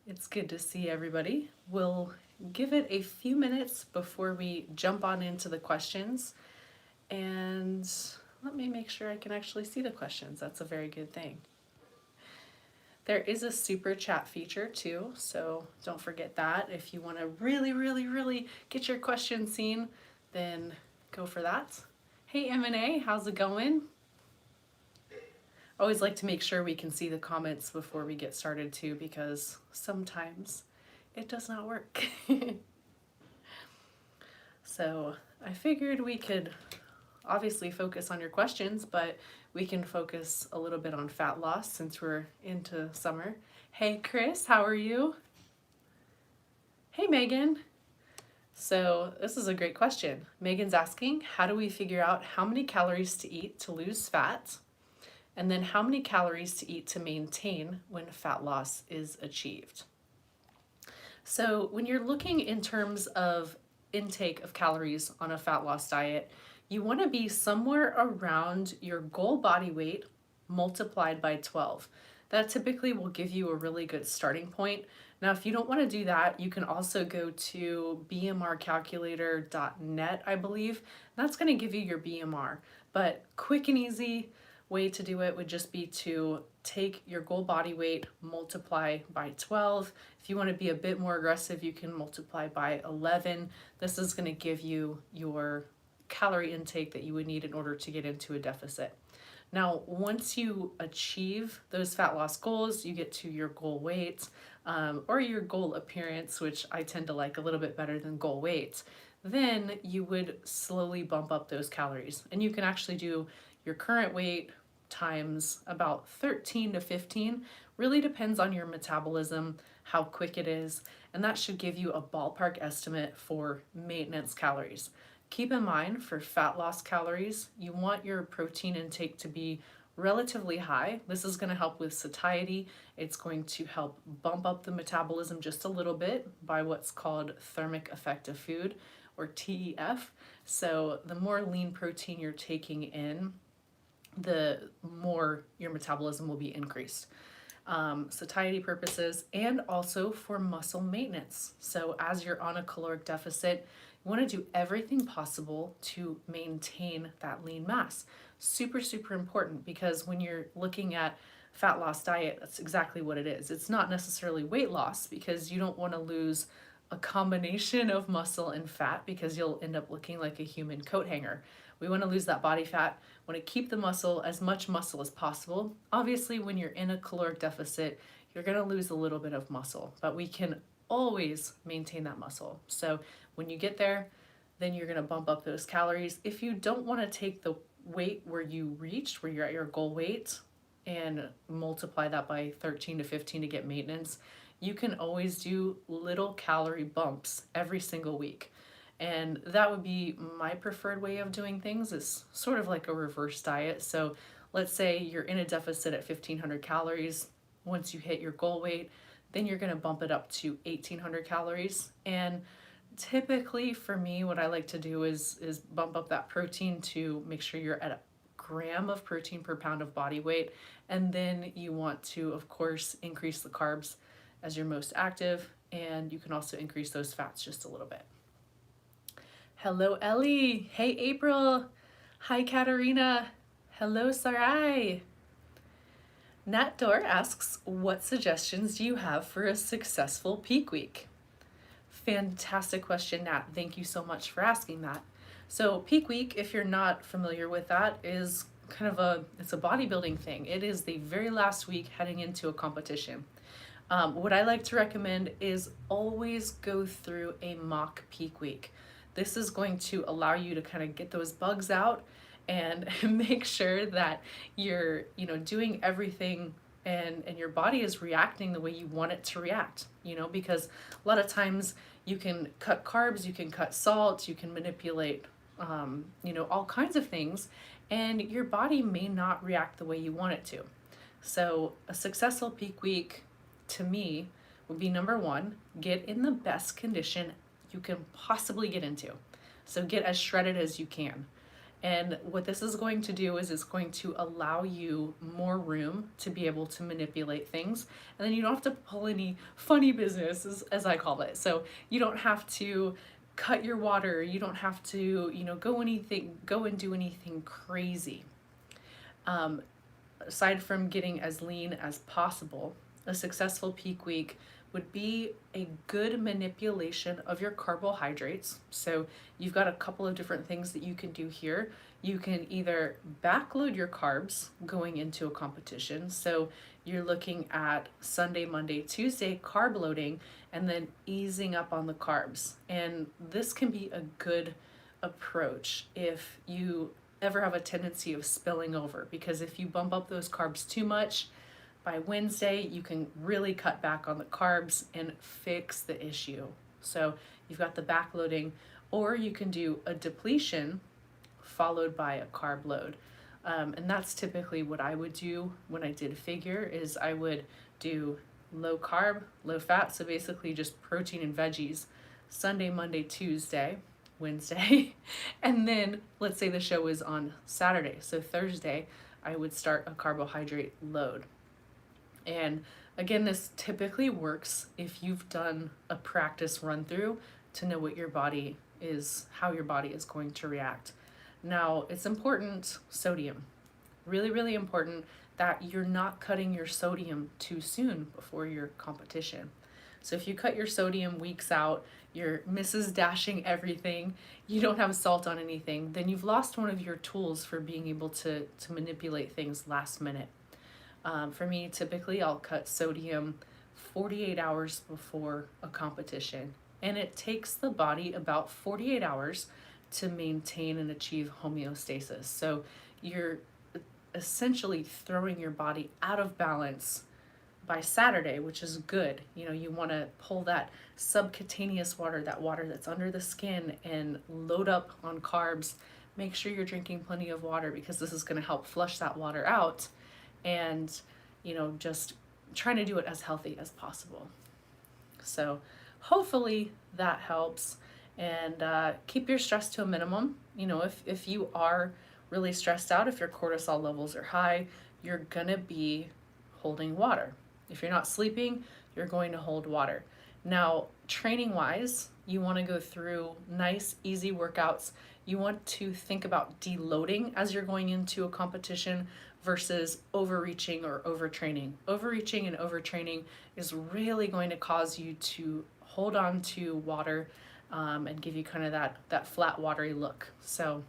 It's good to see everybody. We'll give it a few minutes before we jump on into the questions. And let me make sure I can actually see the questions. That's a very good thing. There is a super chat feature too, so don't forget that. If you want to really get your questions seen, then go for that. Hey M&A, how's it going? Always like to make sure we can see the comments before we get started too, because sometimes it does not work. So I figured we could obviously focus on your questions, but we can focus a little bit on fat loss since we're into summer. Hey Chris, how are you? Hey Megan. So this is a great question. Megan's asking, how do we figure out how many calories to eat to lose fat? And then how many calories to eat to maintain when fat loss is achieved? So when you're looking in terms of intake of calories on a fat loss diet, you want to be somewhere around your goal body weight multiplied by 12. That typically will give you a really good starting point. Now, if you don't want to do that, you can also go to bmrcalculator.net, I believe. That's going to give you your BMR. But quick and easy way to do it would just be to take your goal body weight, multiply by 12. If you want to be a bit more aggressive, you can multiply by 11. This is going to give you your calorie intake that you would need in order to get into a deficit. Now, once you achieve those fat loss goals, you get to your goal weight or your goal appearance, which I tend to like a little bit better than goal weight, then you would slowly bump up those calories. And you can actually do your current weight times about 13 to 15. Really depends on your metabolism, how quick it is, and that should give you a ballpark estimate for maintenance calories. Keep in mind for fat loss calories, you want your protein intake to be relatively high. This is going to help with satiety. It's going to help bump up the metabolism just a little bit by what's called thermic effect of food, or TEF. So the more lean protein you're taking in, the more your metabolism will be increased. Satiety purposes and also for muscle maintenance. So as you're on a caloric deficit, you want to do everything possible to maintain that lean mass. Super important, because when you're looking at fat loss diet, that's exactly what it is. It's not necessarily weight loss, because you don't want to lose a combination of muscle and fat, because you'll end up looking like a human coat hanger. We want to lose that body fat, want to keep the muscle, as much muscle as possible. Obviously, when you're in a caloric deficit, you're going to lose a little bit of muscle, but we can always maintain that muscle. So when you get there, then you're going to bump up those calories. If you don't want to take the weight where you reached, where you're at your goal weight, and multiply that by 13 to 15 to get maintenance, you can always do little calorie bumps every single week. And that would be my preferred way of doing things. It's sort of like a reverse diet. So let's say you're in a deficit at 1,500 calories. Once you hit your goal weight, then you're going to bump it up to 1,800 calories. And typically for me, what I like to do is bump up that protein to make sure you're at a gram of protein per pound of body weight. And then you want to, of course, increase the carbs as you're most active. And you can also increase those fats just a little bit. Hello, Ellie. Hey, April. Hi, Katarina. Hello, Sarai. Nat Dor asks, what suggestions do you have for a successful peak week? Fantastic question, Nat. Thank you so much for asking that. So peak week, if you're not familiar with that, is kind of it's a bodybuilding thing. It is the very last week heading into a competition. What I like to recommend is always go through a mock peak week. This is going to allow you to kind of get those bugs out and make sure that you're, doing everything and your body is reacting the way you want it to react, because a lot of times you can cut carbs, you can cut salt, you can manipulate, all kinds of things, and your body may not react the way you want it to. So a successful peak week, to me, would be number one, get in the best condition you can possibly get into. So get as shredded as you can. And what this is going to do is it's going to allow you more room to be able to manipulate things. And then you don't have to pull any funny business, as I call it. So you don't have to cut your water. You don't have to, go and do anything crazy. Aside from getting as lean as possible, a successful peak week would be a good manipulation of your carbohydrates. So you've got a couple of different things that you can do here. You can either backload your carbs going into a competition. So you're looking at Sunday, Monday, Tuesday carb loading, and then easing up on the carbs. And this can be a good approach if you ever have a tendency of spilling over, because if you bump up those carbs too much, by Wednesday, you can really cut back on the carbs and fix the issue. So you've got the backloading, or you can do a depletion followed by a carb load. And that's typically what I would do when I did figure, is I would do low carb, low fat, so basically just protein and veggies, Sunday, Monday, Tuesday, Wednesday, and then let's say the show is on Saturday. So Thursday, I would start a carbohydrate load. And again, this typically works if you've done a practice run through to know what your body is, how your body is going to react. Now, it's important, sodium, really, really important that you're not cutting your sodium too soon before your competition. So if you cut your sodium weeks out, you're Mrs. Dashing everything, you don't have salt on anything, then you've lost one of your tools for being able to manipulate things last minute. For me, typically I'll cut sodium 48 hours before a competition, and it takes the body about 48 hours to maintain and achieve homeostasis. So you're essentially throwing your body out of balance by Saturday, which is good. You want to pull that subcutaneous water, that water that's under the skin, and load up on carbs. Make sure you're drinking plenty of water, because this is going to help flush that water out, and just trying to do it as healthy as possible. So hopefully that helps. And keep your stress to a minimum. If you are really stressed out, if your cortisol levels are high, you're gonna be holding water. If you're not sleeping, you're going to hold water. Now, training wise, you want to go through nice, easy workouts. You want to think about deloading as you're going into a competition versus overreaching or overtraining. Overreaching and overtraining is really going to cause you to hold on to water and give you kind of that flat, watery look. So,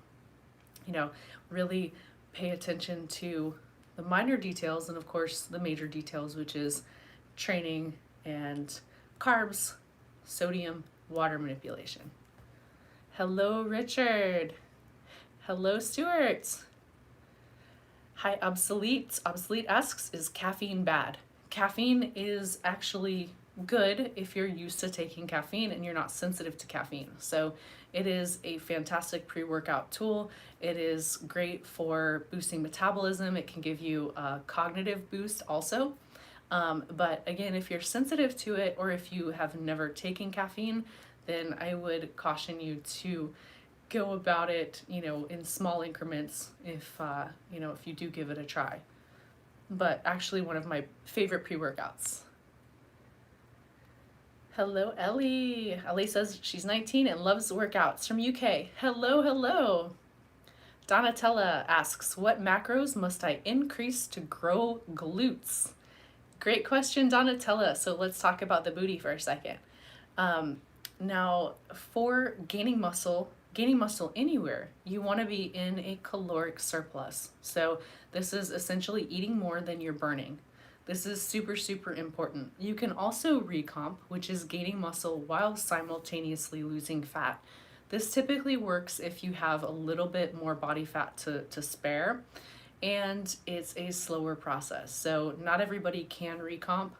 really pay attention to the minor details and, of course, the major details, which is training and carbs, sodium, water manipulation. Hello, Richard. Hello, Stuart. Hi, Obsolete. Obsolete asks, is caffeine bad? Caffeine is actually good if you're used to taking caffeine and you're not sensitive to caffeine. So it is a fantastic pre-workout tool. It is great for boosting metabolism. It can give you a cognitive boost also. But again, if you're sensitive to it, or if you have never taken caffeine, then I would caution you to go about it, in small increments if you do give it a try. But actually one of my favorite pre-workouts. Hello, Ellie. Ellie says she's 19 and loves workouts from UK. Hello. Donatella asks, what macros must I increase to grow glutes? Great question, Donatella. So let's talk about the booty for a second. Now, for gaining muscle anywhere, you want to be in a caloric surplus. So this is essentially eating more than you're burning. This is super, super important. You can also recomp, which is gaining muscle while simultaneously losing fat. This typically works if you have a little bit more body fat to spare, and it's a slower process. So not everybody can recomp.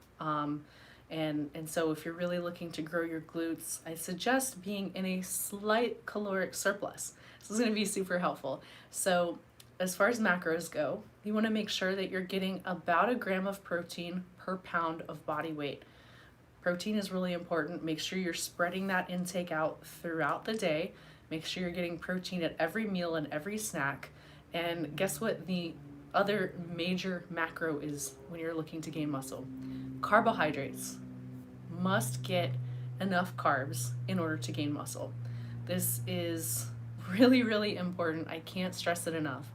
And so if you're really looking to grow your glutes, I suggest being in a slight caloric surplus. This is going to be super helpful. So as far as macros go, you want to make sure that you're getting about 1 gram of protein per pound of body weight. Protein is really important. Make sure you're spreading that intake out throughout the day. Make sure you're getting protein at every meal and every snack. And guess what the other major macro is when you're looking to gain muscle? Carbohydrates. Must get enough carbs in order to gain muscle. This is really, really important. I can't stress it enough.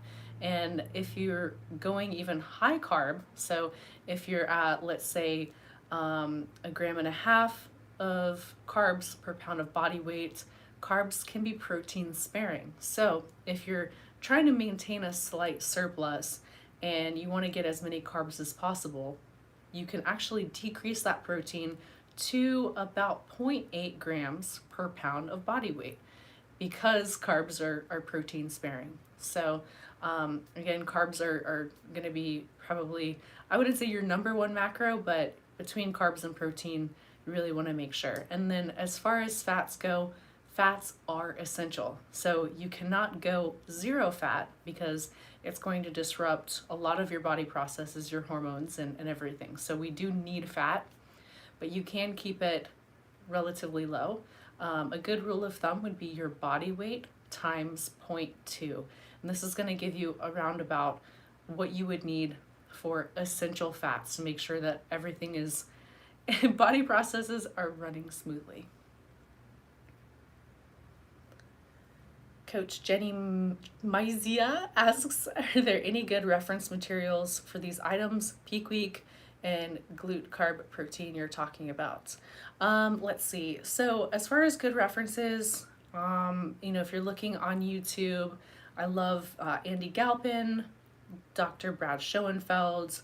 And if you're going even high carb, so if you're at, let's say, 1.5 grams of carbs per pound of body weight, carbs can be protein sparing. So if you're trying to maintain a slight surplus and you want to get as many carbs as possible, you can actually decrease that protein to about 0.8 grams per pound of body weight because carbs are protein sparing. So again, carbs are going to be probably, I wouldn't say your number one macro, but between carbs and protein, you really want to make sure. And then as far as fats go, fats are essential. So you cannot go zero fat because it's going to disrupt a lot of your body processes, your hormones, and everything. So we do need fat, but you can keep it relatively low. A good rule of thumb would be your body weight times 0.2. And this is going to give you around about what you would need for essential fats to make sure that everything is, body processes are running smoothly. Coach Jenny Mizia asks, are there any good reference materials for these items, peak week, and glute carb protein you're talking about? Let's see. So as far as good references, if you're looking on YouTube, I love Andy Galpin, Dr. Brad Schoenfeld,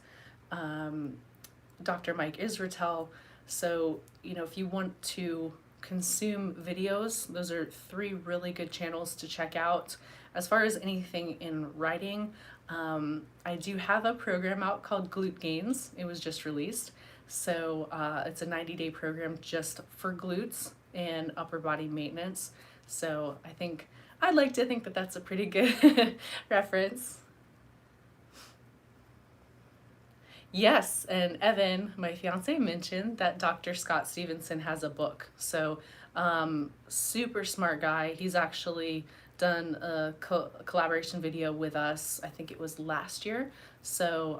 Dr. Mike Israetel. So, if you want to consume videos, those are 3 really good channels to check out. As far as anything in writing, I do have a program out called Glute Gains. It was just released. So it's a 90-day program just for glutes and upper body maintenance. So I'd like to think that that's a pretty good reference. Yes, and Evan, my fiance, mentioned that Dr. Scott Stevenson has a book. So super smart guy. He's actually done a collaboration video with us. I think it was last year. So,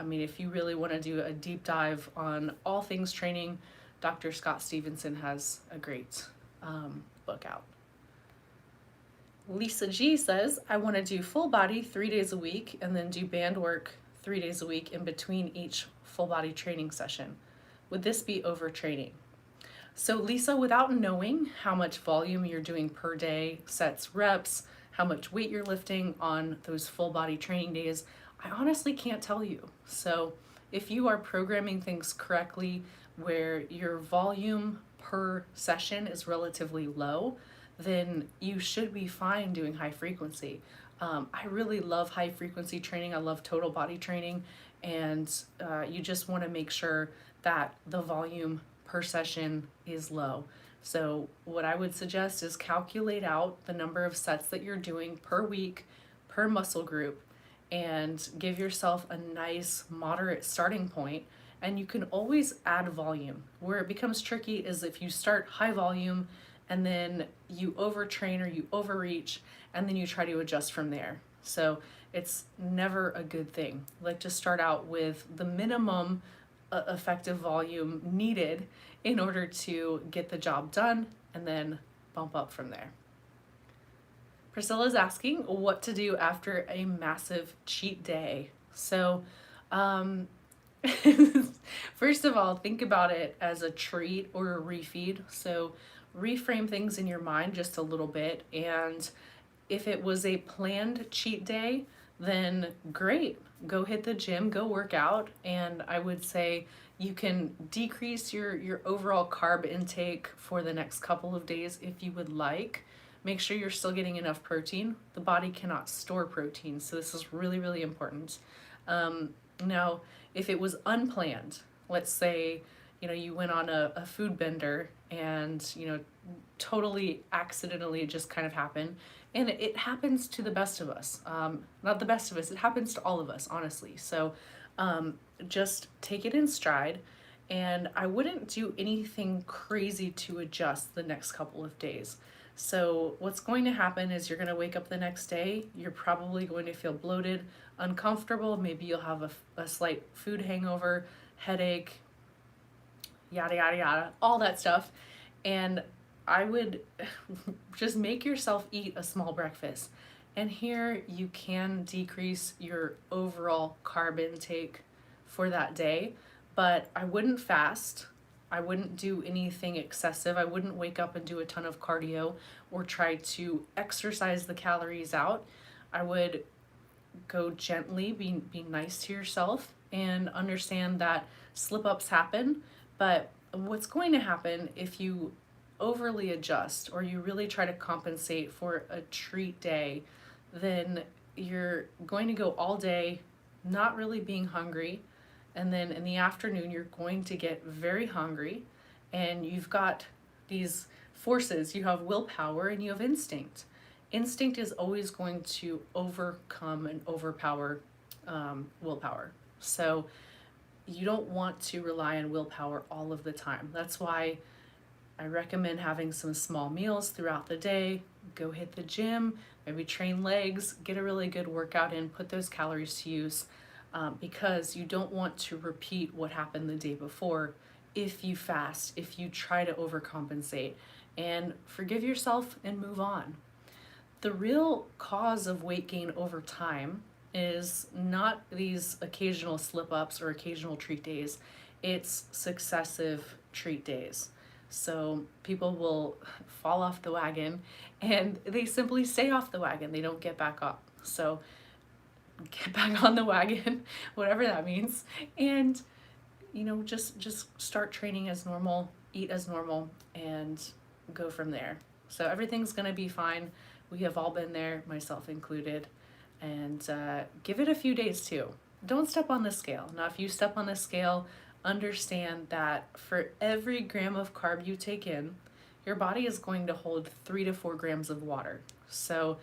if you really want to do a deep dive on all things training, Dr. Scott Stevenson has a great book out. Lisa G says, I want to do full body 3 days a week and then do band work 3 days a week in between each full body training session. Would this be overtraining? So Lisa, without knowing how much volume you're doing per day, sets, reps, how much weight you're lifting on those full body training days, I honestly can't tell you. So if you are programming things correctly, where your volume per session is relatively low, then you should be fine doing high frequency. I really love high frequency training. I love total body training, and you just want to make sure that the volume per session is low. So what I would suggest is calculate out the number of sets that you're doing per week, per muscle group, and give yourself a nice moderate starting point. And you can always add volume. Where it becomes tricky is if you start high volume and then you overtrain or you overreach, and then you try to adjust from there. So it's never a good thing. Like to start out with the minimum effective volume needed in order to get the job done, and then bump up from there. Priscilla's asking what to do after a massive cheat day. So first of all, think about it as a treat or a refeed. So reframe things in your mind just a little bit, and if it was a planned cheat day, then great, go hit the gym, go work out, and I would say you can decrease your overall carb intake for the next couple of days if you would like. Make sure you're still getting enough protein. The body cannot store protein, so this is really, really important. Now, if it was unplanned, let's say, you went on a food bender and, totally accidentally it just kind of happened. And it happens to the best of us. Not the best of us, it happens to all of us, honestly. So just take it in stride. And I wouldn't do anything crazy to adjust the next couple of days. So what's going to happen is you're going to wake up the next day, you're probably going to feel bloated, uncomfortable, maybe you'll have a slight food hangover, headache, yada yada yada, all that stuff. And I would just make yourself eat a small breakfast. And here you can decrease your overall carb intake for that day, but I wouldn't fast. I wouldn't do anything excessive. I wouldn't wake up and do a ton of cardio or try to exercise the calories out. I would go gently, be nice to yourself, and understand that slip ups happen. But what's going to happen if you overly adjust or you really try to compensate for a treat day, then you're going to go all day not really being hungry. And then in the afternoon, you're going to get very hungry. And you've got these forces, you have willpower and you have instinct. Instinct is always going to overcome and overpower willpower. So you don't want to rely on willpower all of the time. That's why I recommend having some small meals throughout the day. Go hit the gym, maybe train legs, get a really good workout in, put those calories to use, because you don't want to repeat what happened the day before if you fast, if you try to overcompensate. And forgive yourself and move on. The real cause of weight gain over time is not these occasional slip ups or occasional treat days, it's successive treat days. So people will fall off the wagon and they simply stay off the wagon, they don't get back up. So get back on the wagon, whatever that means, and just start training as normal, eat as normal, and go from there. So everything's gonna be fine. We have all been there, myself included, and give it a few days too. Don't step on the scale. Now, if you step on the scale, understand that for every gram of carb you take in, your body is going to hold 3 to 4 grams of water. So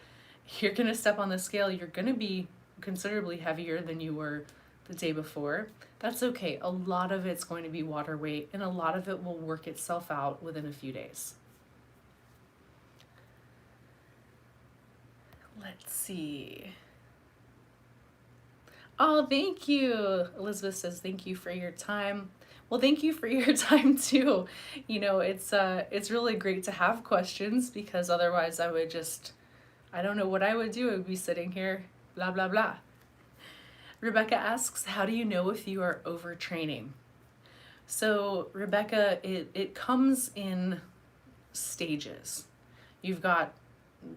you're gonna step on the scale, you're gonna be considerably heavier than you were the day before. That's okay. A lot of it's going to be water weight, and a lot of it will work itself out within a few days. Let's see. Oh, thank you. Elizabeth says, thank you for your time. Well, thank you for your time too. It's really great to have questions, because otherwise I don't know what I would do. I would be sitting here, blah, blah, blah. Rebecca asks, how do you know if you are overtraining? So Rebecca, it comes in stages. You've got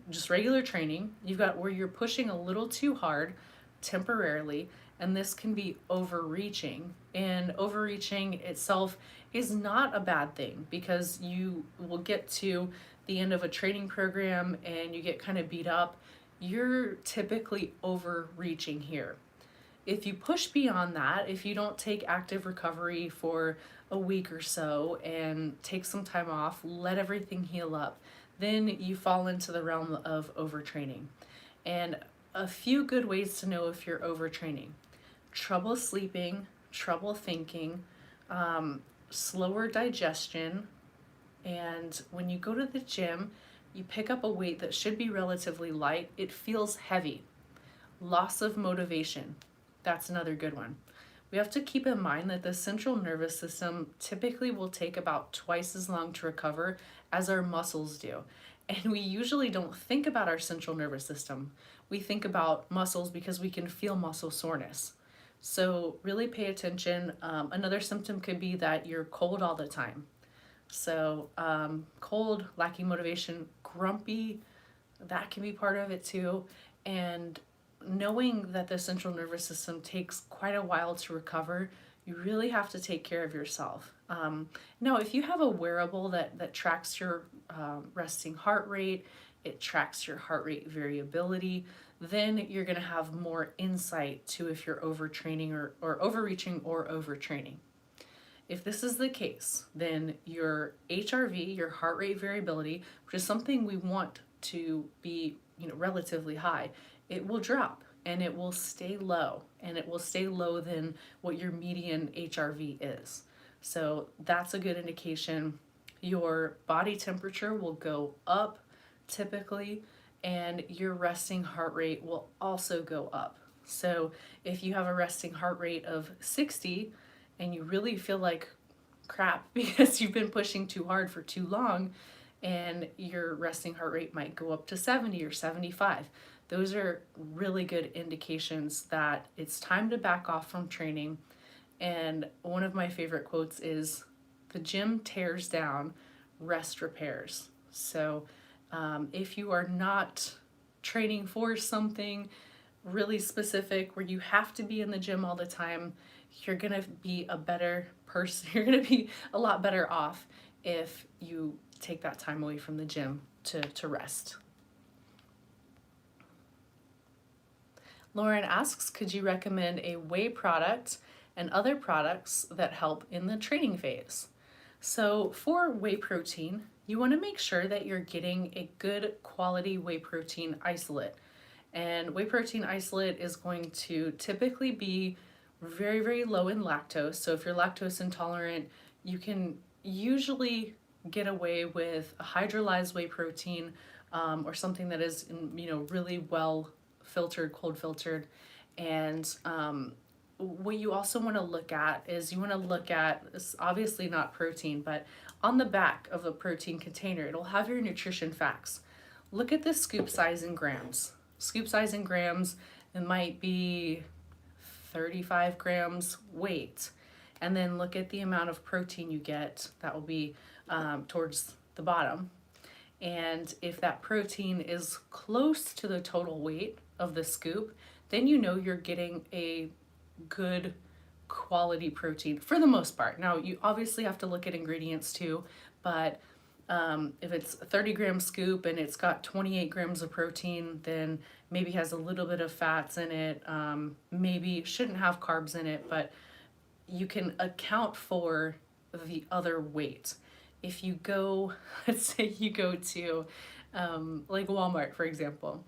just regular training. You've got where you're pushing a little too hard temporarily, and this can be overreaching. And overreaching itself is not a bad thing, because you will get to the end of a training program and you get kind of beat up. You're typically overreaching here. If you push beyond that, if you don't take active recovery for a week or so and take some time off, let everything heal up, then you fall into the realm of overtraining. And a few good ways to know if you're overtraining: trouble sleeping, trouble thinking, slower digestion, and when you go to the gym, you pick up a weight that should be relatively light, it feels heavy. Loss of motivation, that's another good one. We have to keep in mind that the central nervous system typically will take about twice as long to recover as our muscles do. And we usually don't think about our central nervous system. We think about muscles because we can feel muscle soreness. So really pay attention. Another symptom could be that you're cold all the time. So cold, lacking motivation, grumpy, that can be part of it too. And knowing that the central nervous system takes quite a while to recover, you really have to take care of yourself. Now, if you have a wearable that tracks your resting heart rate, it tracks your heart rate variability, then you're going to have more insight to if you're overtraining or overreaching or overtraining. If this is the case, then your HRV, your heart rate variability, which is something we want to be, relatively high, it will drop and it will stay low, and it will stay low than what your median HRV is. So that's a good indication. Your body temperature will go up typically, and your resting heart rate will also go up. So if you have a resting heart rate of 60 and you really feel like crap because you've been pushing too hard for too long, and your resting heart rate might go up to 70 or 75. Those are really good indications that it's time to back off from training. And one of my favorite quotes is, "The gym tears down, rest repairs." So if you are not training for something really specific where you have to be in the gym all the time, you're going to be a better person. You're going to be a lot better off if you take that time away from the gym to rest. Lauren asks, could you recommend a whey product and other products that help in the training phase? So for whey protein, you want to make sure that you're getting a good quality whey protein isolate. And whey protein isolate is going to typically be very, very low in lactose. So if you're lactose intolerant, you can usually get away with a hydrolyzed whey protein, or something that is, really well filtered, cold filtered. And what you also want to look at is you want to look at, it's obviously not protein, but on the back of a protein container, it'll have your nutrition facts. Look at the scoop size in grams. Scoop size in grams, it might be 35 grams weight. And then look at the amount of protein you get. That will be towards the bottom. And if that protein is close to the total weight of the scoop, then you know you're getting a good quality protein for the most part. Now, you obviously have to look at ingredients too, but if it's a 30-gram scoop and it's got 28 grams of protein, then maybe has a little bit of fats in it, maybe shouldn't have carbs in it, but you can account for the other weight. If you go, let's say you go to like Walmart, for example,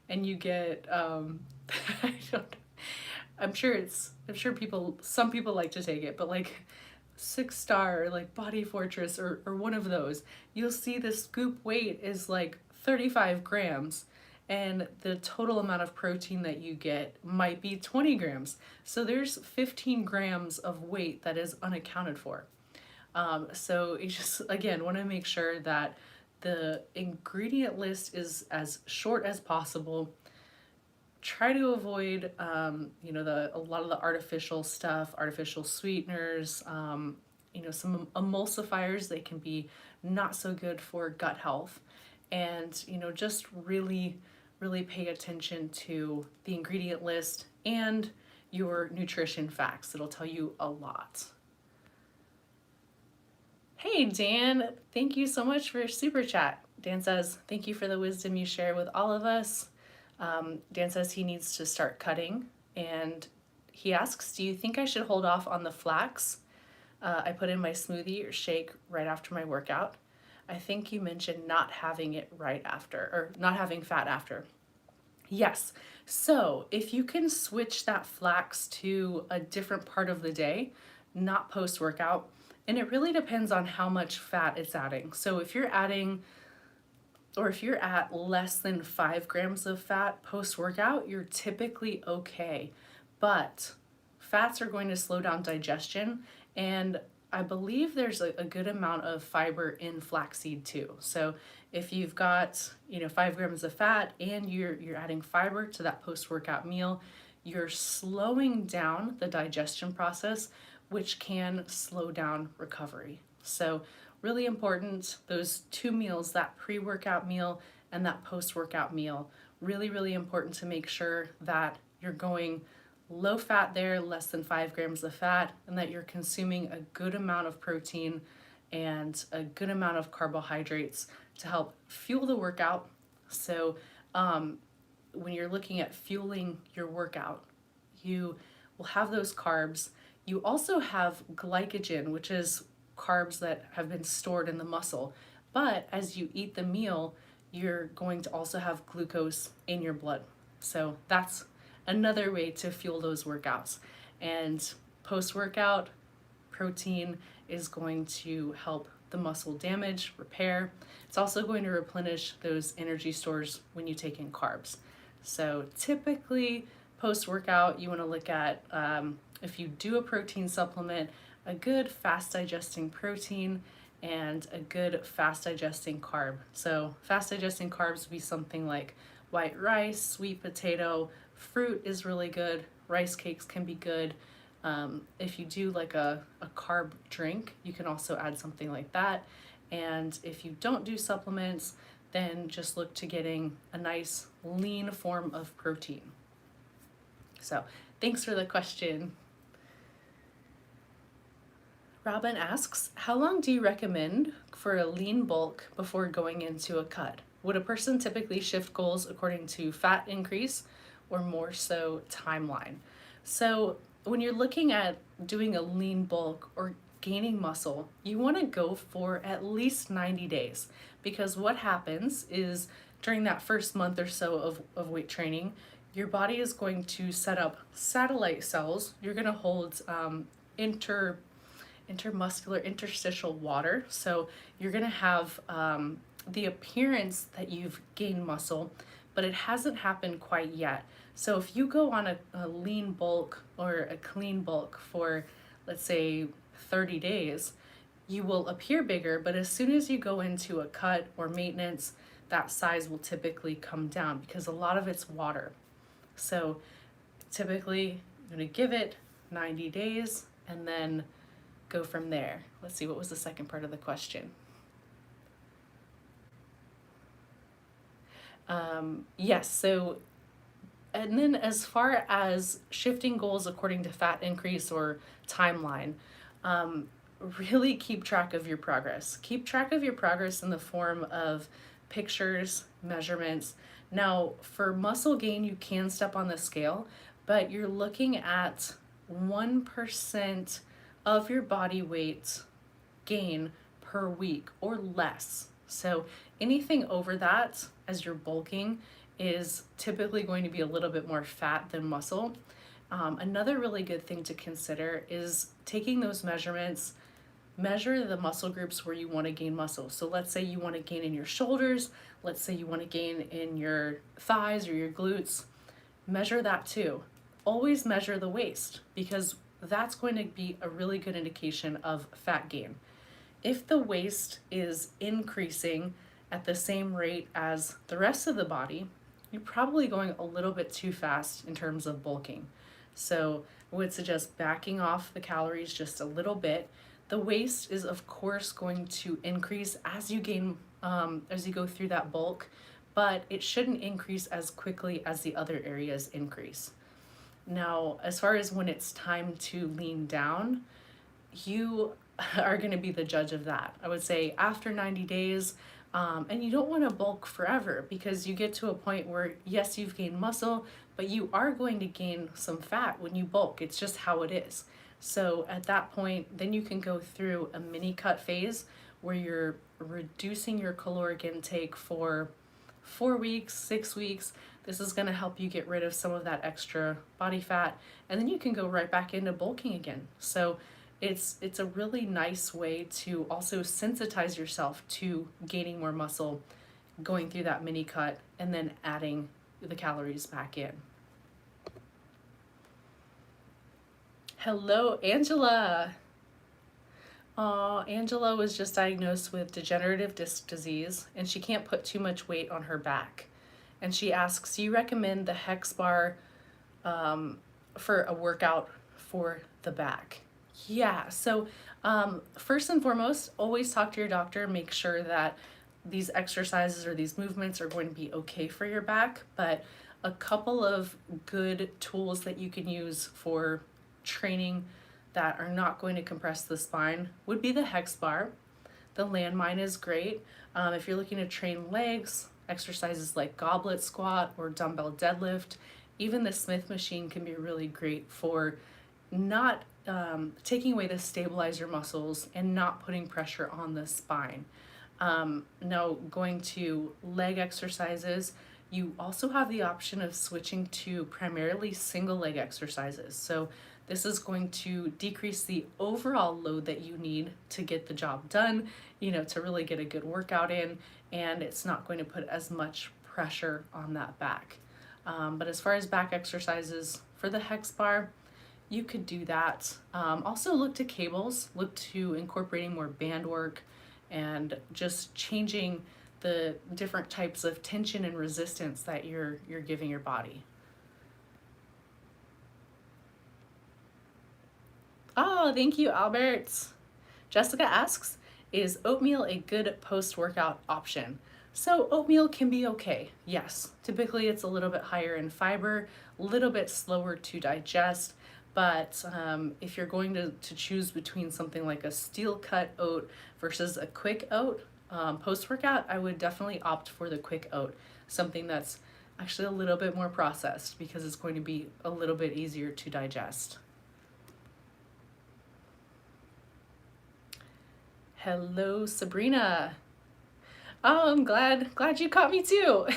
and you get, I don't, I'm sure some people like to take it, but like 6 Star, like Body Fortress, or one of those, you'll see the scoop weight is like 35 grams and the total amount of protein that you get might be 20 grams. So there's 15 grams of weight that is unaccounted for. So you just, again, want to make sure that the ingredient list is as short as possible. Try to avoid, a lot of the artificial stuff, artificial sweeteners, some emulsifiers. They can be not so good for gut health. And, just really, really pay attention to the ingredient list and your nutrition facts. It'll tell you a lot. Hey, Dan, thank you so much for your super chat. Dan says, thank you for the wisdom you share with all of us. Dan says he needs to start cutting, and he asks, do you think I should hold off on the flax I put in my smoothie or shake right after my workout? I think you mentioned not having it right after, or not having fat after. Yes. So if you can switch that flax to a different part of the day, not post-workout, and it really depends on how much fat it's adding. So if you're adding, or if you're at less than 5 grams of fat post-workout, you're typically okay. But fats are going to slow down digestion, and I believe there's a good amount of fiber in flaxseed too. So if you've got 5 grams of fat and you're adding fiber to that post-workout meal, you're slowing down the digestion process, which can slow down recovery. So really important, those 2 meals, that pre-workout meal and that post-workout meal, really, really important to make sure that you're going low fat there, less than 5 grams of fat, and that you're consuming a good amount of protein and a good amount of carbohydrates to help fuel the workout. So when you're looking at fueling your workout, you will have those carbs. You also have glycogen, which is carbs that have been stored in the muscle. But as you eat the meal, you're going to also have glucose in your blood. So that's another way to fuel those workouts. And post-workout, protein is going to help the muscle damage, repair. It's also going to replenish those energy stores when you take in carbs. So typically post-workout, you want to look at, if you do a protein supplement, a good fast digesting protein and a good fast digesting carb. So fast digesting carbs would be something like white rice, sweet potato, fruit is really good, rice cakes can be good. If you do like a carb drink, you can also add something like that. And if you don't do supplements, then just look to getting a nice lean form of protein. So thanks for the question. Robin asks, how long do you recommend for a lean bulk before going into a cut? Would a person typically shift goals according to fat increase or more so timeline? So when you're looking at doing a lean bulk or gaining muscle, you want to go for at least 90 days, because what happens is during that first month or so of weight training, your body is going to set up satellite cells. You're going to hold intermuscular interstitial water. So you're going to have the appearance that you've gained muscle, but it hasn't happened quite yet. So if you go on a lean bulk or a clean bulk for, let's say, 30 days, you will appear bigger, but as soon as you go into a cut or maintenance, that size will typically come down because a lot of it's water. So typically I'm going to give it 90 days and then go from there. Let's see, what was the second part of the question? Yes, so, and then as far as shifting goals according to fat increase or timeline, really keep track of your progress. Keep track of your progress in the form of pictures, measurements. Now, for muscle gain, you can step on the scale, but you're looking at 1% of your body weight gain per week or less. So anything over that as you're bulking is typically going to be a little bit more fat than muscle. Another really good thing to consider is taking those measurements, measure the muscle groups where you want to gain muscle. So let's say you want to gain in your shoulders, let's say you want to gain in your thighs or your glutes, measure that too. Always measure the waist, because that's going to be a really good indication of fat gain. If the waist is increasing at the same rate as the rest of the body, you're probably going a little bit too fast in terms of bulking. So I would suggest backing off the calories just a little bit. The waist is of course going to increase as you gain, as you go through that bulk, but it shouldn't increase as quickly as the other areas increase. Now, as far as when it's time to lean down, you are going to be the judge of that. I would say after 90 days, and you don't want to bulk forever, because you get to a point where, yes, you've gained muscle, but you are going to gain some fat when you bulk. It's just how it is. So at that point, then you can go through a mini cut phase where you're reducing your caloric intake for 4 weeks, 6 weeks. This is going to help you get rid of some of that extra body fat, and then you can go right back into bulking again. So it's a really nice way to also sensitize yourself to gaining more muscle, going through that mini cut, and then adding the calories back in. Hello, Angela. Angela was just diagnosed with degenerative disc disease, and she can't put too much weight on her back. And she asks, do you recommend the Hex bar for a workout for the back? Yeah, so first and foremost, always talk to your doctor. Make sure that these exercises or these movements are going to be okay for your back. But a couple of good tools that you can use for training that are not going to compress the spine would be the Hex bar. The landmine is great. If you're looking to train legs, exercises like goblet squat or dumbbell deadlift, even the Smith machine can be really great for not taking away the stabilizer muscles and not putting pressure on the spine. Now, going to leg exercises, you also have the option of switching to primarily single leg exercises. So This is going to decrease the overall load that you need to get the job done, to really get a good workout in, and it's not going to put as much pressure on that back. But as far as back exercises for the hex bar, you could do that. Also look to cables, look to incorporating more band work and just changing the different types of tension and resistance that you're giving your body. Oh, thank you, Albert. Jessica asks, is oatmeal a good post-workout option? So oatmeal can be okay, yes. Typically it's a little bit higher in fiber, a little bit slower to digest, but if you're going to choose between something like a steel cut oat versus a quick oat, post-workout, I would definitely opt for the quick oat, something that's actually a little bit more processed because it's going to be a little bit easier to digest. Hello, Sabrina. Oh, I'm glad you caught me too.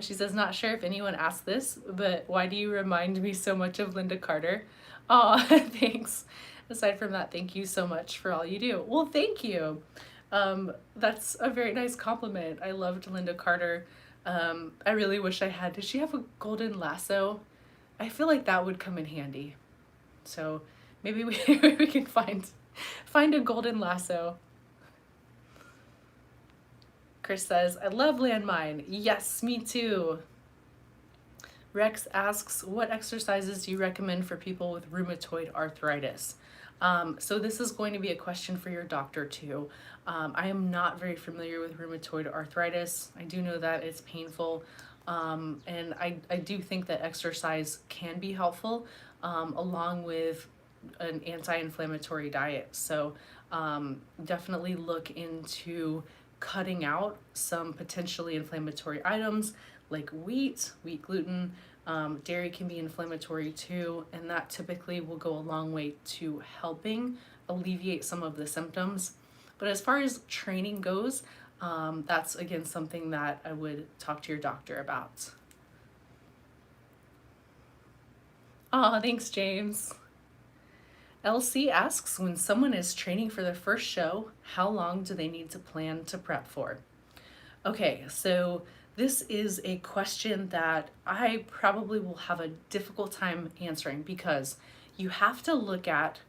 She says, not sure if anyone asked this, but why do you remind me so much of Linda Carter? Oh, thanks. Aside from that, thank you so much for all you do. Well, thank you. That's a very nice compliment. I loved Linda Carter. I really wish I had. Did she have a golden lasso? I feel like that would come in handy. So maybe we can find a golden lasso. Chris says, I love landmine. Yes, me too. Rex asks, what exercises do you recommend for people with rheumatoid arthritis? So this is going to be a question for your doctor too. I am not very familiar with rheumatoid arthritis. I do know that it's painful. And I do think that exercise can be helpful, along with an anti-inflammatory diet. So definitely look into cutting out some potentially inflammatory items like wheat gluten. Dairy can be inflammatory too, and that typically will go a long way to helping alleviate some of the symptoms. But as far as training goes, that's again something that I would talk to your doctor about. Oh, thanks, James. LC asks, when someone is training for their first show, how long do they need to plan to prep for? Okay, so this is a question that I probably will have a difficult time answering because you have to look at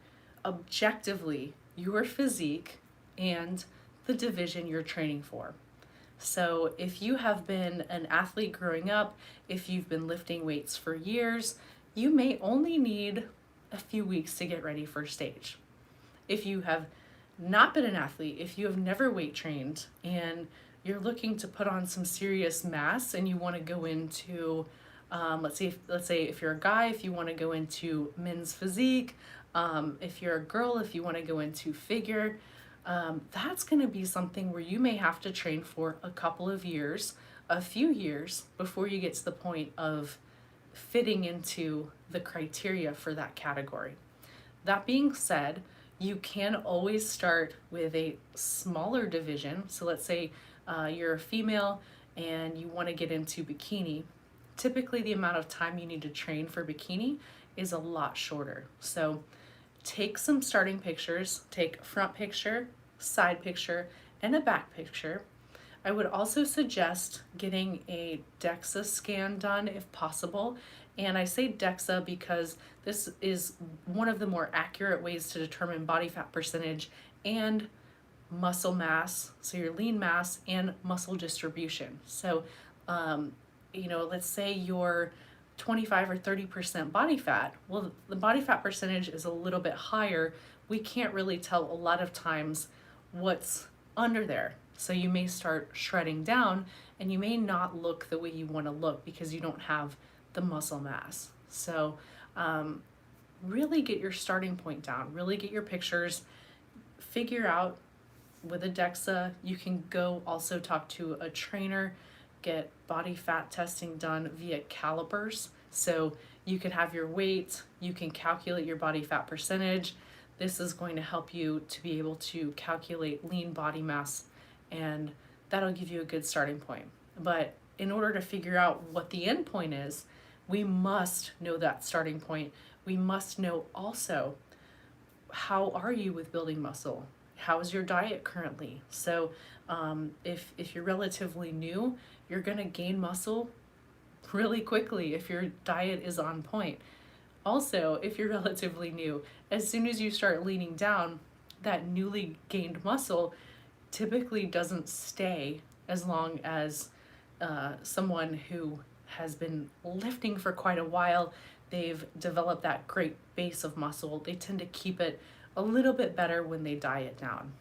objectively your physique and the division you're training for. So if you have been an athlete growing up, if you've been lifting weights for years, you may only need a few weeks to get ready for stage. If you have not been an athlete, if you have never weight trained and you're looking to put on some serious mass and you want to go into, let's say if you're a guy, if you want to go into men's physique, if you're a girl, if you want to go into figure, that's going to be something where you may have to train for a couple of years, a few years before you get to the point of fitting into the criteria for that category. That being said, you can always start with a smaller division. So let's say you're a female and you want to get into bikini. Typically the amount of time you need to train for bikini is a lot shorter. So take some starting pictures, take front picture, side picture, and a back picture. I would also suggest getting a DEXA scan done if possible. And I say DEXA because this is one of the more accurate ways to determine body fat percentage and muscle mass, so your lean mass and muscle distribution. So, let's say you're 25 or 30% body fat. Well, the body fat percentage is a little bit higher. We can't really tell a lot of times what's under there. So you may start shredding down and you may not look the way you want to look because you don't have the muscle mass. So really get your starting point down, really get your pictures, figure out with a DEXA, you can go also talk to a trainer, get body fat testing done via calipers. So you can have your weight, you can calculate your body fat percentage. This is going to help you to be able to calculate lean body mass, and that'll give you a good starting point. But in order to figure out what the end point is, we must know that starting point. we must know also, how are you with building muscle? How's your diet currently? So if you're relatively new, you're going to gain muscle really quickly if your diet is on point. Also, if you're relatively new, as soon as you start leaning down, that newly gained muscle typically doesn't stay as long as someone who has been lifting for quite a while. They've developed that great base of muscle. They tend to keep it a little bit better when they diet down.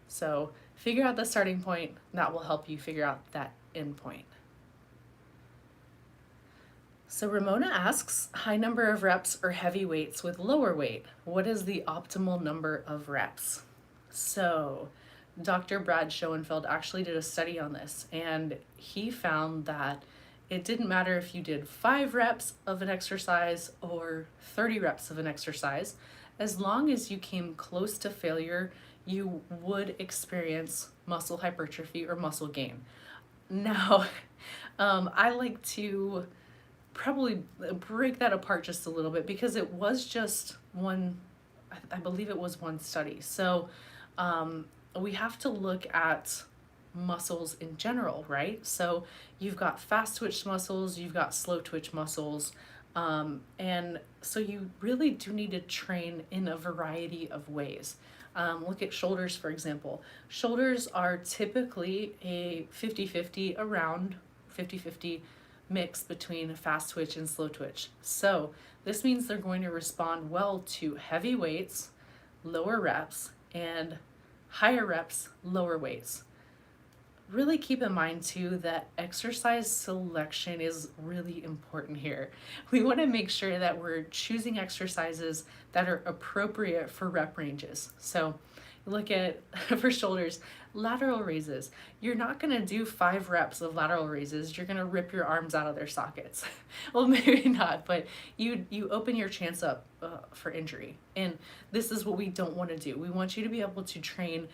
So figure out the starting point. That will help you figure out that end point. So Ramona asks, high number of reps or heavy weights with lower weight? What is the optimal number of reps? So Dr. Brad Schoenfeld actually did a study on this, and he found that it didn't matter if you did 5 reps of an exercise or 30 reps of an exercise. As long as you came close to failure, you would experience muscle hypertrophy or muscle gain. Now, I like to probably break that apart just a little bit because it was just one, I believe it was one study. So we have to look at muscles in general, right? So you've got fast twitch muscles, you've got slow twitch muscles, and so you really do need to train in a variety of ways. Look at shoulders, for example. Shoulders are typically a 50-50, around 50-50 mix between fast twitch and slow twitch. So this means they're going to respond well to heavy weights, lower reps, and higher reps, lower weights. Really keep in mind too that exercise selection is really important here. We want to make sure that we're choosing exercises that are appropriate for rep ranges. So look at, for shoulders, lateral raises. You're not going to do 5 reps of lateral raises. You're going to rip your arms out of their sockets. Well, maybe not, but you open your chance up for injury. And this is what we don't want to do. We want you to be able to train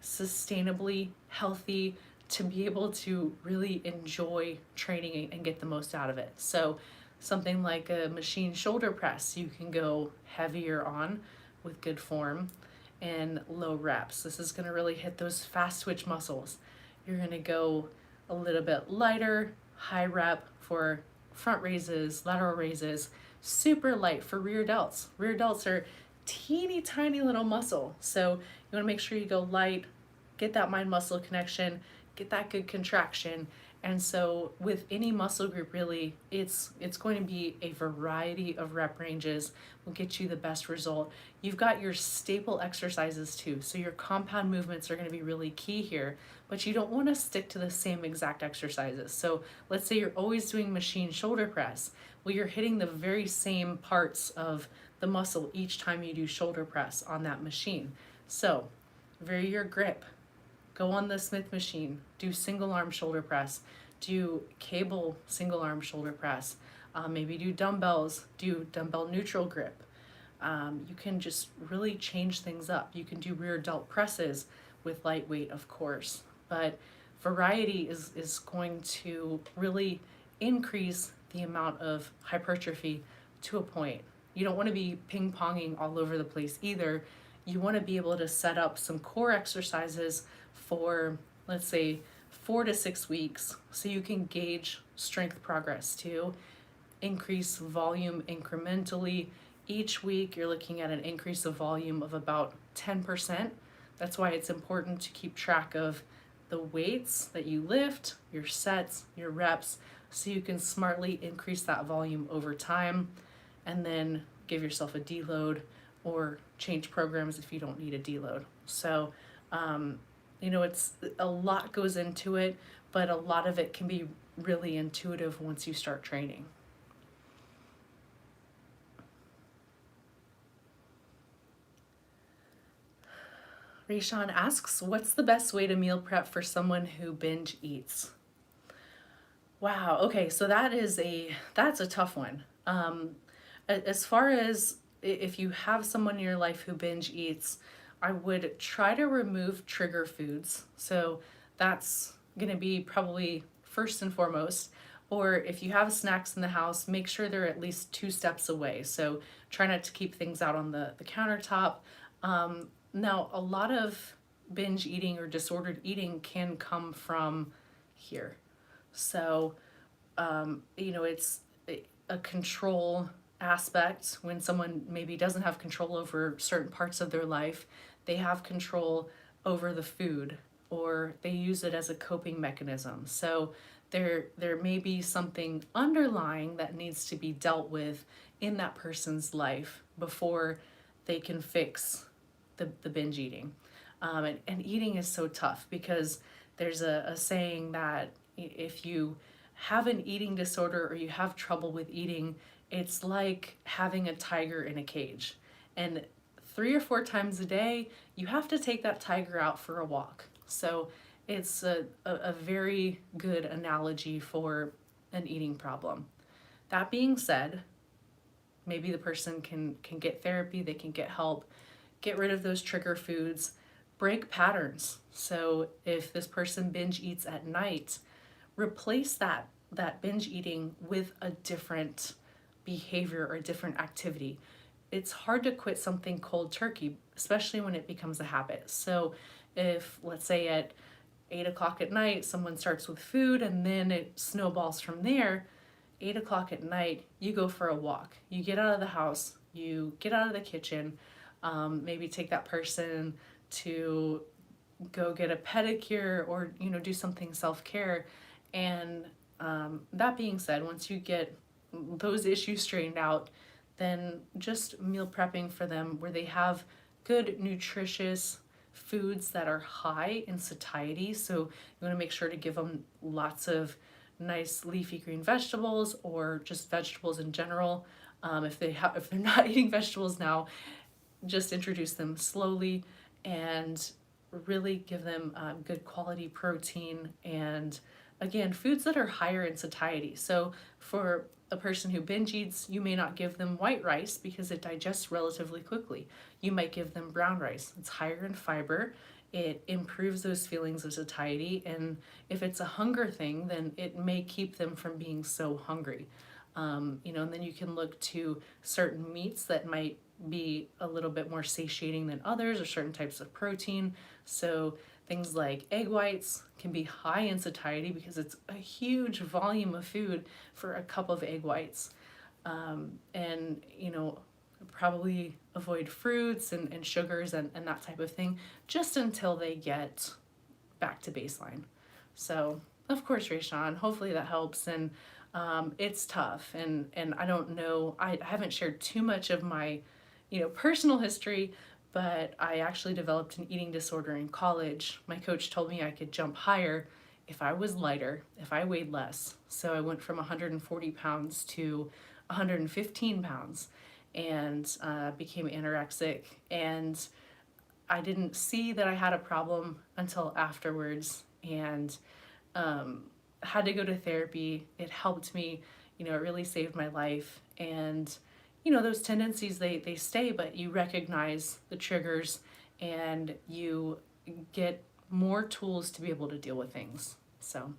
sustainably, healthy, to be able to really enjoy training and get the most out of it. So something like a machine shoulder press, you can go heavier on with good form and low reps. This is going to really hit those fast twitch muscles. You're going to go a little bit lighter, high rep for front raises, lateral raises, super light for rear delts. Rear delts are teeny tiny little muscle. So you want to make sure you go light, get that mind muscle connection, get that good contraction. And so with any muscle group, really, it's going to be a variety of rep ranges will get you the best result. You've got your staple exercises too. So your compound movements are going to be really key here, but you don't want to stick to the same exact exercises. So let's say you're always doing machine shoulder press. Well, you're hitting the very same parts of the muscle each time you do shoulder press on that machine. So vary your grip. Go on the Smith machine, do single arm shoulder press, do cable single arm shoulder press, maybe do dumbbells, do dumbbell neutral grip. You can just really change things up. You can do rear delt presses with lightweight, of course, but variety is going to really increase the amount of hypertrophy to a point. You don't want to be ping-ponging all over the place either. You want to be able to set up some core exercises for, let's say, 4 to 6 weeks, so you can gauge strength progress too. Increase volume incrementally. Each week you're looking at an increase of volume of about 10%. That's why it's important to keep track of the weights that you lift, your sets, your reps, so you can smartly increase that volume over time, and then give yourself a deload or change programs if you don't need a deload. So it's a lot goes into it, but a lot of it can be really intuitive once you start training. Rayshawn asks, what's the best way to meal prep for someone who binge eats? Wow, okay, so that's a tough one. As far as if you have someone in your life who binge eats, I would try to remove trigger foods. So that's going to be probably first and foremost. Or if you have snacks in the house, make sure they're at least 2 steps away. So try not to keep things out on the countertop. Now, a lot of binge eating or disordered eating can come from here. So, it's a control aspect when someone maybe doesn't have control over certain parts of their life. They have control over the food or they use it as a coping mechanism. So there may be something underlying that needs to be dealt with in that person's life before they can fix the binge eating. And eating is so tough because there's a saying that if you have an eating disorder or you have trouble with eating, it's like having a tiger in a cage. And 3 or 4 times a day, you have to take that tiger out for a walk. So it's a very good analogy for an eating problem. That being said, maybe the person can get therapy, they can get help, get rid of those trigger foods, break patterns. So if this person binge eats at night, replace that binge eating with a different behavior or a different activity. It's hard to quit something cold turkey, especially when it becomes a habit. So if, let's say, at 8 o'clock at night, someone starts with food and then it snowballs from there, 8 o'clock at night, you go for a walk. You get out of the house, you get out of the kitchen, maybe take that person to go get a pedicure or do something self-care. And that being said, once you get those issues straightened out, then just meal prepping for them where they have good nutritious foods that are high in satiety. So you want to make sure to give them lots of nice leafy green vegetables or just vegetables in general. If they're not eating vegetables now, just introduce them slowly and really give them good quality protein and again foods that are higher in satiety. So for a person who binge eats, you may not give them white rice because it digests relatively quickly. You might give them brown rice. It's higher in fiber. It improves those feelings of satiety. And if it's a hunger thing, then it may keep them from being so hungry. And then you can look to certain meats that might be a little bit more satiating than others or certain types of protein. So things like egg whites can be high in satiety because it's a huge volume of food for a cup of egg whites. And probably avoid fruits and sugars and that type of thing just until they get back to baseline. So of course, Rayshawn, hopefully that helps. And it's tough. And I don't know, I haven't shared too much of my personal history, but I actually developed an eating disorder in college. My coach told me I could jump higher if I was lighter, if I weighed less. So I went from 140 pounds to 115 pounds and became anorexic. And I didn't see that I had a problem until afterwards and had to go to therapy. It helped me, it really saved my life. And those tendencies, they stay, but you recognize the triggers and you get more tools to be able to deal with things. So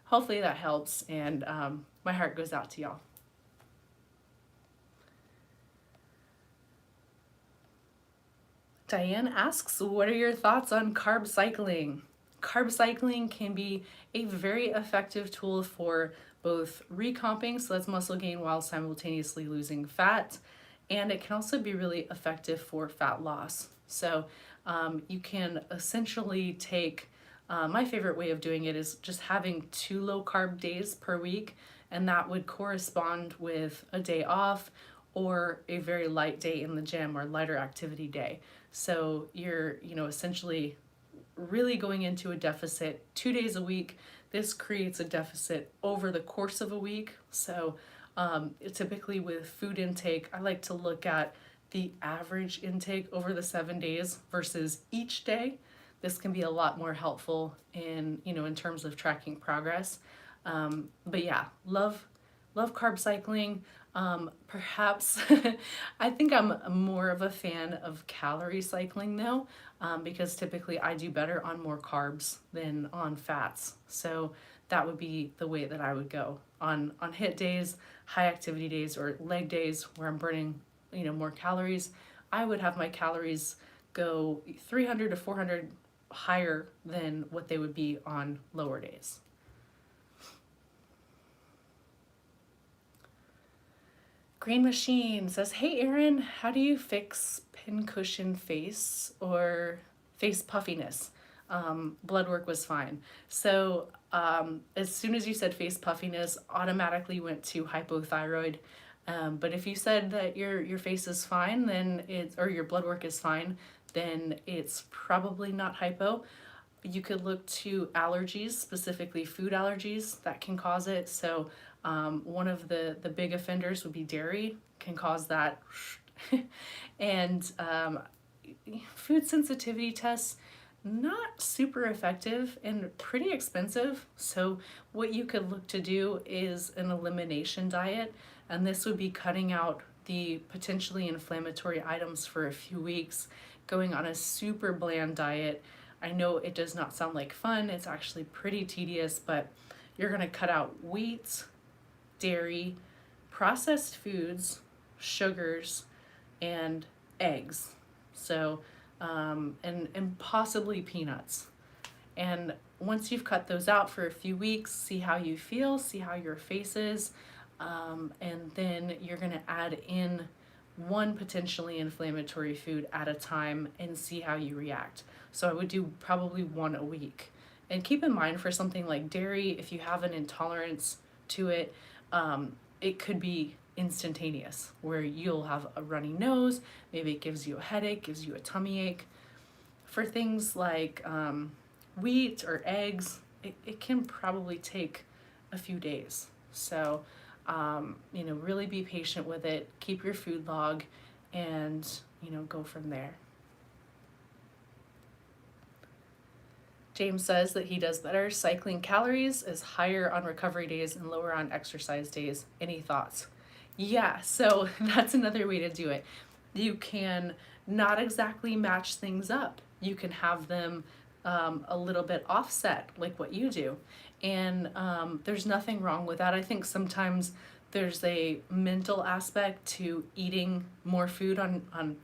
hopefully that helps, and my heart goes out to y'all. Diane asks, what are your thoughts on carb cycling? Carb cycling can be a very effective tool for both recomping, so that's muscle gain while simultaneously losing fat, and it can also be really effective for fat loss. So you can essentially take, my favorite way of doing it is just having 2 low carb days per week, and that would correspond with a day off or a very light day in the gym or lighter activity day. So you're, essentially really going into a deficit 2 days a week. This creates a deficit over the course of a week. So typically with food intake, I like to look at the average intake over the 7 days versus each day. This can be a lot more helpful in terms of tracking progress. But yeah, love love carb cycling. Perhaps I think I'm more of a fan of calorie cycling though, because typically I do better on more carbs than on fats. So that would be the way that I would go on HIIT days, high activity days, or leg days where I'm burning, more calories. I would have my calories go 300 to 400 higher than what they would be on lower days. Green Machine says, "Hey Erin, how do you fix pincushion face or face puffiness? Blood work was fine." So as soon as you said face puffiness, automatically went to hypothyroid. But if you said that your face is fine, then or your blood work is fine, then it's probably not hypo. You could look to allergies, specifically food allergies that can cause it. So one of the big offenders would be dairy, can cause that. And food sensitivity tests, not super effective and pretty expensive. So what you could look to do is an elimination diet, and this would be cutting out the potentially inflammatory items for a few weeks, going on a super bland diet. I know it does not sound like fun, it's actually pretty tedious, but you're gonna cut out wheat, dairy, processed foods, sugars, and eggs. So, and possibly peanuts. And once you've cut those out for a few weeks, see how you feel, see how your face is, and then you're gonna add in one potentially inflammatory food at a time and see how you react. So I would do probably one a week. And keep in mind for something like dairy, if you have an intolerance to it, it could be instantaneous where you'll have a runny nose, maybe it gives you a headache, gives you a tummy ache. For things like wheat or eggs, it can probably take a few days. So, really be patient with it, keep your food log, and, go from there. James says that he does better cycling calories, is higher on recovery days and lower on exercise days. Any thoughts? Yeah, so that's another way to do it. You can not exactly match things up. You can have them a little bit offset, like what you do. And there's nothing wrong with that. I think sometimes there's a mental aspect to eating more food on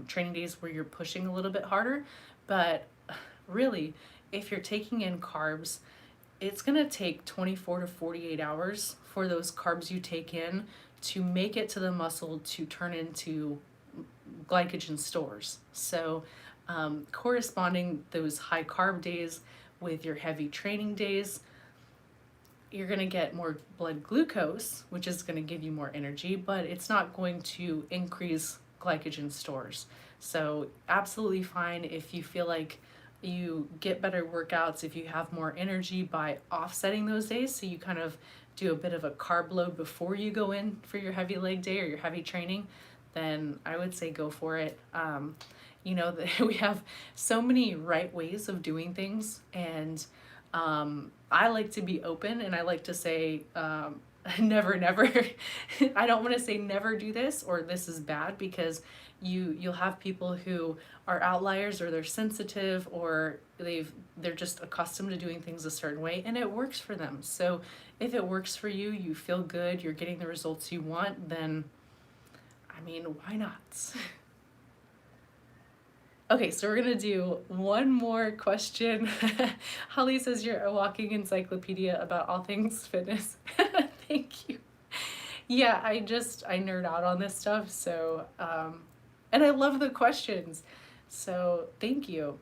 training days where you're pushing a little bit harder. But really, if you're taking in carbs, it's going to take 24 to 48 hours for those carbs you take in to make it to the muscle to turn into glycogen stores. So corresponding those high carb days with your heavy training days, you're going to get more blood glucose, which is going to give you more energy, but it's not going to increase glycogen stores. So absolutely fine if you feel like you get better workouts, if you have more energy by offsetting those days. So you kind of do a bit of a carb load before you go in for your heavy leg day or your heavy training, then I would say go for it. We have so many right ways of doing things, and I like to be open, and I like to say never, never. I don't want to say never do this or this is bad, because you'll have people who are outliers, or they're sensitive, or they're just accustomed to doing things a certain way and it works for them. So if it works for you, you feel good, you're getting the results you want, then why not? Okay, so we're gonna do one more question. Holly says you're a walking encyclopedia about all things fitness. Thank you. Yeah, I nerd out on this stuff, so and I love the questions. So thank you.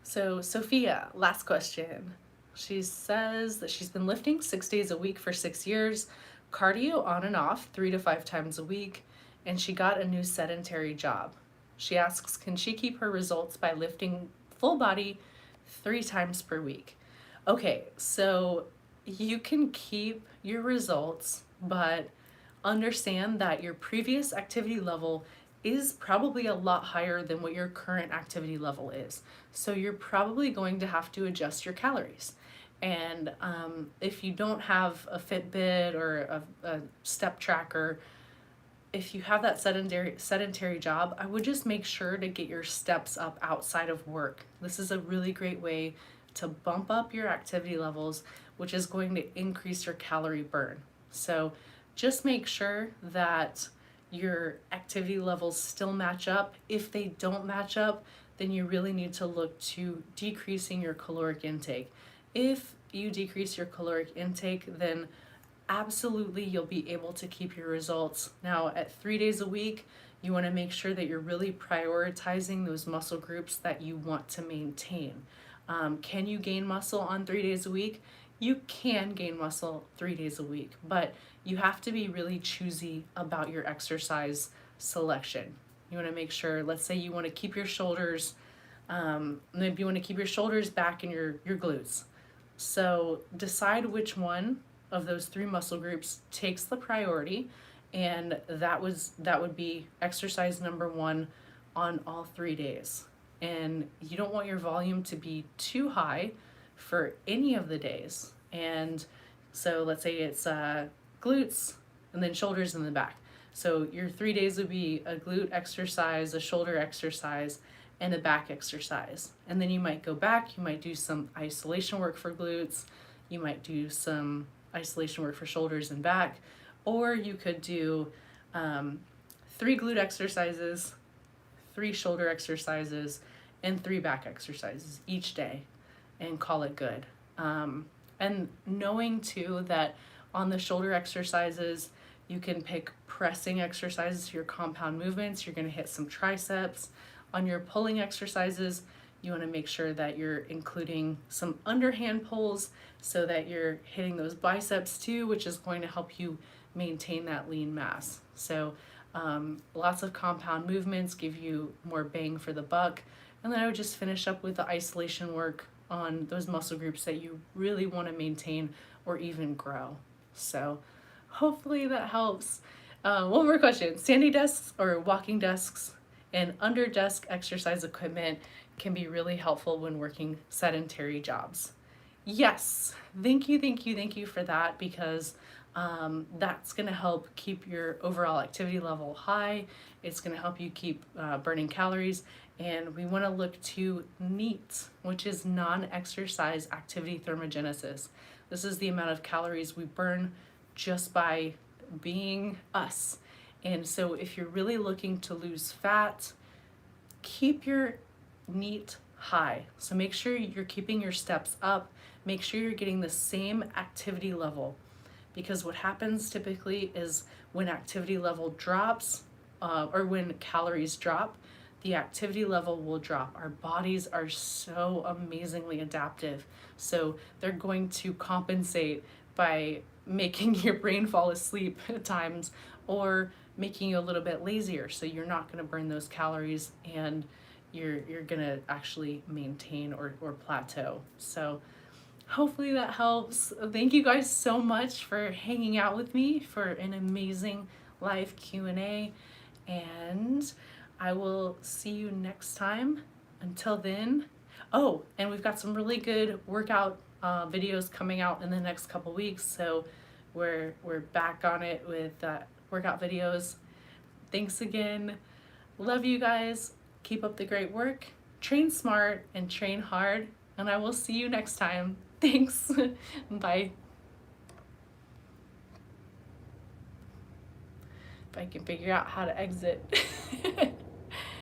So Sophia, last question. She says that she's been lifting 6 days a week for 6 years, cardio on and off 3 to 5 times a week, and she got a new sedentary job. She asks, can she keep her results by lifting full body 3 times per week? Okay, so you can keep your results, but understand that your previous activity level is probably a lot higher than what your current activity level is. So you're probably going to have to adjust your calories. And if you don't have a Fitbit or a step tracker, if you have that sedentary job, I would just make sure to get your steps up outside of work. This is a really great way to bump up your activity levels, which is going to increase your calorie burn. So just make sure that your activity levels still match up. If they don't match up, then you really need to look to decreasing your caloric intake. If you decrease your caloric intake, then absolutely you'll be able to keep your results. Now, at 3 days a week, you want to make sure that you're really prioritizing those muscle groups that you want to maintain. Can you gain muscle on 3 days a week? You can gain muscle 3 days a week, but you have to be really choosy about your exercise selection. You want to make sure, let's say you want to keep your shoulders, maybe you want to keep your shoulders back and your glutes. So decide which one of those 3 muscle groups takes the priority, and that would be exercise number 1 on all 3 days. And you don't want your volume to be too high for any of the days. And so let's say it's glutes and then shoulders in the back. So your 3 days would be a glute exercise, a shoulder exercise, and a back exercise. And then you might go back, you might do some isolation work for glutes, you might do some isolation work for shoulders and back, or you could do 3 glute exercises, 3 shoulder exercises, and 3 back exercises each day and call it good. And knowing too that on the shoulder exercises, you can pick pressing exercises for your compound movements. You're going to hit some triceps. On your pulling exercises, you want to make sure that you're including some underhand pulls so that you're hitting those biceps too, which is going to help you maintain that lean mass. So lots of compound movements give you more bang for the buck. And then I would just finish up with the isolation work on those muscle groups that you really want to maintain or even grow. So hopefully that helps. One more question. Standing desks or walking desks and under desk exercise equipment can be really helpful when working sedentary jobs. Yes, thank you for that, because that's going to help keep your overall activity level high. It's going to help you keep burning calories. And we want to look to NEAT, which is non-exercise activity thermogenesis. This is the amount of calories we burn just by being us. And so if you're really looking to lose fat, keep your NEAT high. So make sure you're keeping your steps up. Make sure you're getting the same activity level, because what happens typically is when activity level drops or when calories drop, the activity level will drop. Our bodies are so amazingly adaptive. So they're going to compensate by making your brain fall asleep at times or making you a little bit lazier. So you're not going to burn those calories and you're going to actually maintain or plateau. So hopefully that helps. Thank you guys so much for hanging out with me for an amazing live Q&A, and I will see you next time. Until then, oh, and we've got some really good workout videos coming out in the next couple weeks, so we're back on it with workout videos. Thanks again. Love you guys. Keep up the great work. Train smart and train hard, and I will see you next time. Thanks. Bye. If I can figure out how to exit.